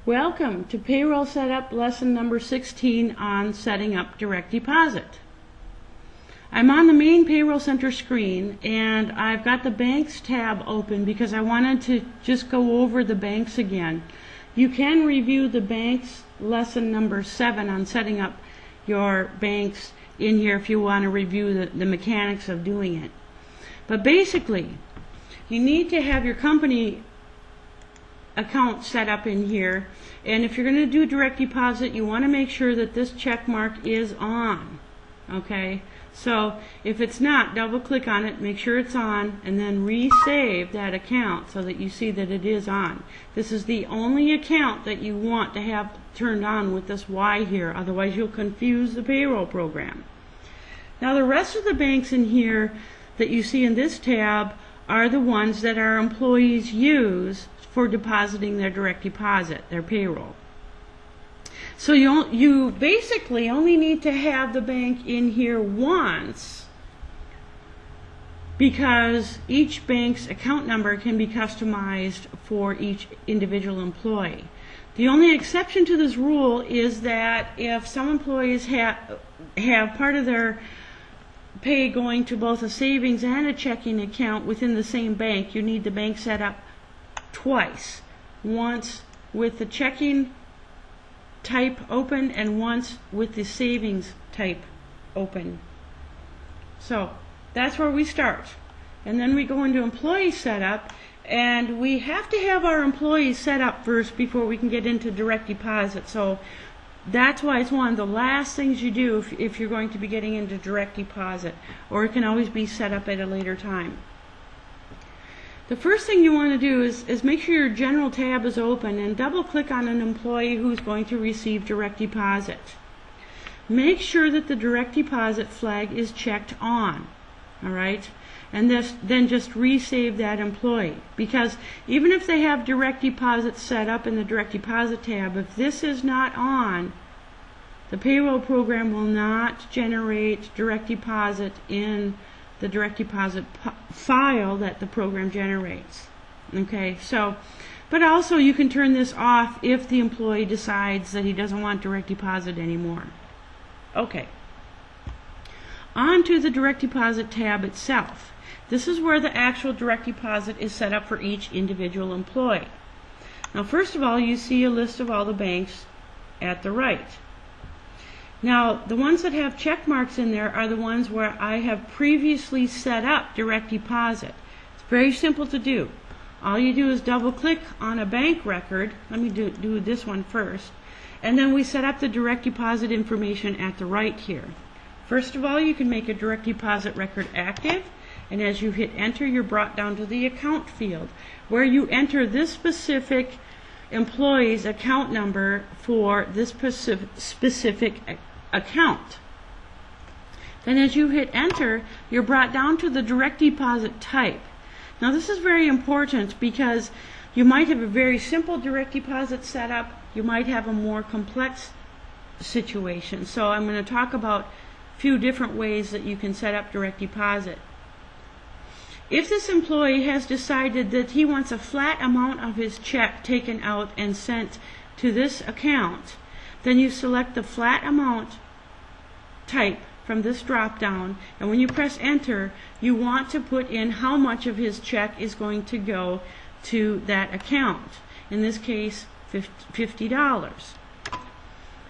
Welcome to Payroll Setup lesson number 16 on setting up direct deposit. I'm on the main Payroll Center screen and I've got the Banks tab open because I wanted to just go over the banks again. You can review the Banks lesson number 7 on setting up your banks in here if you want to review the mechanics of doing it. But basically, you need to have your company account set up in here, and if you're going to do direct deposit, you want to make sure that this check mark is on. Okay, so if it's not, double click on it, make sure it's on, and then resave that account so that you see that it is on. This is the only account that you want to have turned on with this Y here, otherwise you'll confuse the payroll program. Now the rest of the banks in here that you see in this tab are the ones that our employees use for depositing their direct deposit, their payroll. So you basically only need to have the bank in here once, because each bank's account number can be customized for each individual employee. The only exception to this rule is that if some employees have part of their pay going to both a savings and a checking account within the same bank, you need the bank set up twice, once with the checking type open and once with the savings type open. So that's where we start, and then we go into employee setup, and we have to have our employees set up first before we can get into direct deposit. So that's why it's one of the last things you do if you're going to be getting into direct deposit, or it can always be set up at a later time. The first thing you want to do is make sure your general tab is open and double click on an employee who's going to receive direct deposit. Make sure that the direct deposit flag is checked on, alright? And then just resave that employee, because even if they have direct deposit set up in the direct deposit tab, if this is not on, the payroll program will not generate direct deposit in the direct deposit file that the program generates. Okay, so, but also you can turn this off if the employee decides that he doesn't want direct deposit anymore. Okay, on to the direct deposit tab itself. This is where the actual direct deposit is set up for each individual employee. Now first of all, you see a list of all the banks at the right. Now, the ones that have check marks in there are the ones where I have previously set up direct deposit. It's very simple to do. All you do is double click on a bank record. Let me do this one first. And then we set up the direct deposit information at the right here. First of all, you can make a direct deposit record active, and as you hit enter, you're brought down to the account field, where you enter this specific employee's account number for this specific account. Then as you hit enter, you're brought down to the direct deposit type. Now this is very important because you might have a very simple direct deposit setup, you might have a more complex situation. So I'm going to talk about a few different ways that you can set up direct deposit. If this employee has decided that he wants a flat amount of his check taken out and sent to this account, then you select the flat amount type from this drop down, and when you press enter, you want to put in how much of his check is going to go to that account. In this case, $50.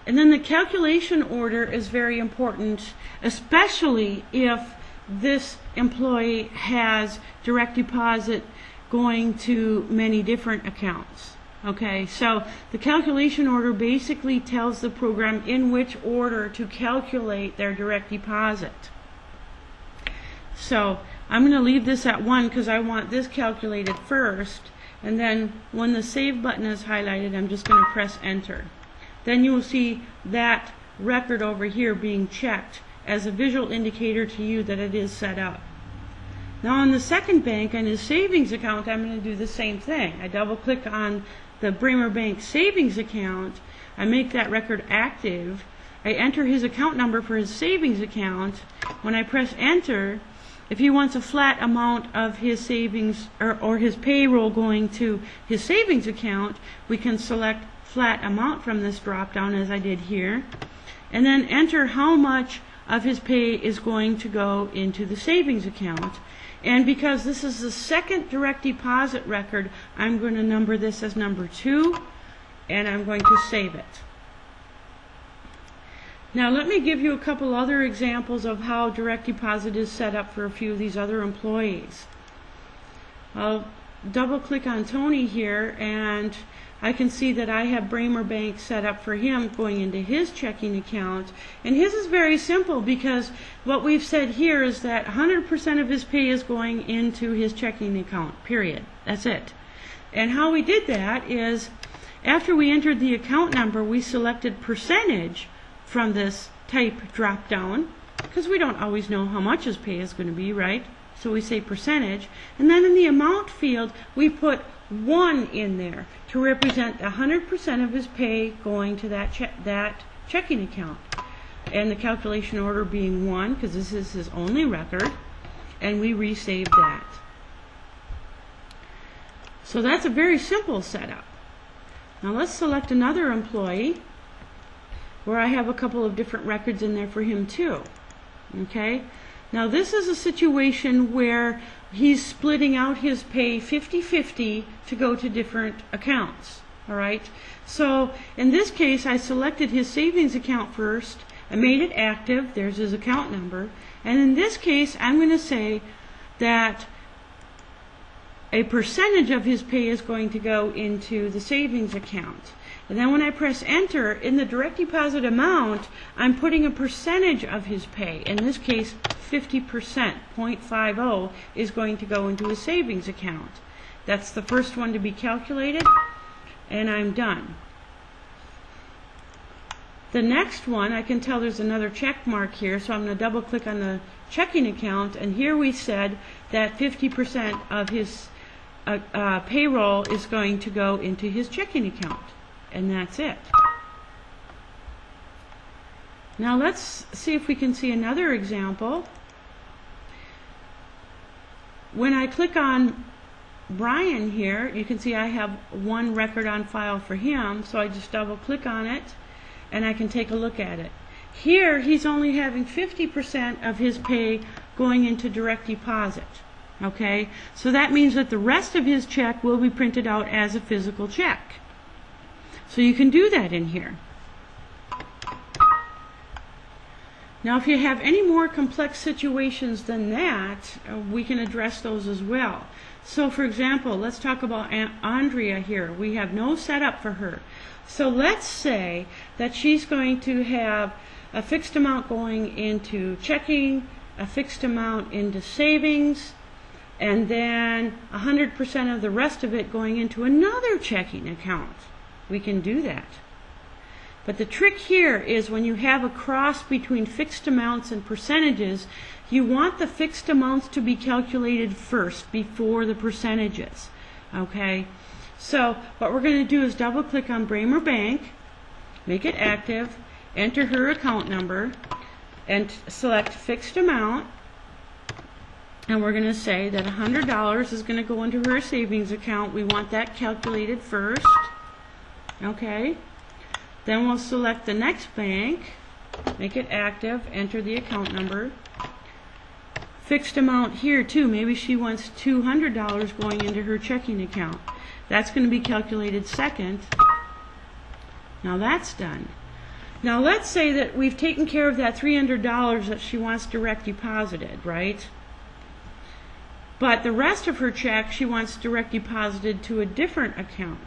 And then the calculation order is very important, especially if this employee has direct deposit going to many different accounts. Okay, so the calculation order basically tells the program in which order to calculate their direct deposit. So I'm going to leave this at 1 because I want this calculated first, and then when the save button is highlighted, I'm just going to press enter. Then you will see that record over here being checked as a visual indicator to you that it is set up. Now on the second bank, on his savings account, I'm going to do the same thing. I double click on the Bremer Bank savings account, I make that record active, I enter his account number for his savings account. When I press enter, If he wants a flat amount of his savings or his payroll going to his savings account, we can select flat amount from this drop down as I did here, and then enter how much of his pay is going to go into the savings account. And because this is the second direct deposit record, I'm going to number this as number 2, and I'm going to save it. Now let me give you a couple other examples of how direct deposit is set up for a few of these other employees. I'll double click on Tony here, and I can see that I have Bramer Bank set up for him going into his checking account. And his is very simple, because what we've said here is that 100% of his pay is going into his checking account, period. That's it. And how we did that is, after we entered the account number, we selected percentage from this type drop down, because we don't always know how much his pay is going to be, right? So we say percentage, and then in the amount field we put 1 in there to represent 100% of his pay going to that checking account, and the calculation order being 1, because this is his only record, and we resave that. So that's a very simple setup. Now let's select another employee where I have a couple of different records in there for him too. Okay? Now this is a situation where he's splitting out his pay 50-50 to go to different accounts. Alright? So in this case, I selected his savings account first. I made it active. There's his account number. And in this case, I'm going to say that a percentage of his pay is going to go into the savings account. And then when I press enter, in the direct deposit amount, I'm putting a percentage of his pay. In this case, 50%, 0.50, is going to go into his savings account. That's the first one to be calculated, and I'm done. The next one, I can tell there's another check mark here, so I'm going to double click on the checking account, and here we said that 50% of his payroll is going to go into his checking account. And that's it. Now let's see if we can see another example. When I click on Brian here, you can see I have 1 record on file for him, so I just double click on it and I can take a look at it. Here he's only having 50% of his pay going into direct deposit. Okay, so that means that the rest of his check will be printed out as a physical check. So you can do that in here. Now if you have any more complex situations than that, we can address those as well. So for example, let's talk about Andrea here. We have no setup for her. So let's say that she's going to have a fixed amount going into checking, a fixed amount into savings, and then 100% of the rest of it going into another checking account. We can do that. But the trick here is when you have a cross between fixed amounts and percentages, you want the fixed amounts to be calculated first before the percentages. Okay? So what we're going to do is double click on Bramer Bank, make it active, enter her account number, and select fixed amount. And we're going to say that $100 is going to go into her savings account. We want that calculated first. Okay, then we'll select the next bank, make it active, enter the account number. Fixed amount here too, maybe she wants $200 going into her checking account. That's going to be calculated second. Now that's done. Now let's say that we've taken care of that $300 that she wants direct deposited, right? But the rest of her check she wants direct deposited to a different account.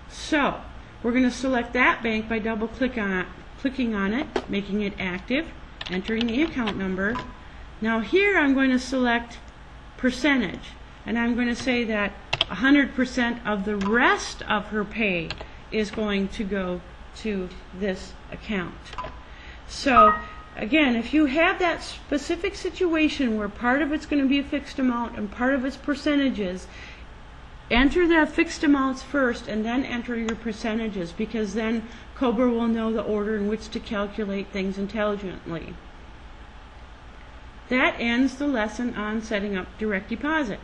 So we're going to select that bank by double clicking on it, making it active, entering the account number. Now here I'm going to select percentage, and I'm going to say that 100% of the rest of her pay is going to go to this account. So again, if you have that specific situation where part of it's going to be a fixed amount and part of it's percentages, enter the fixed amounts first and then enter your percentages, because then COBRA will know the order in which to calculate things intelligently. That ends the lesson on setting up direct deposit.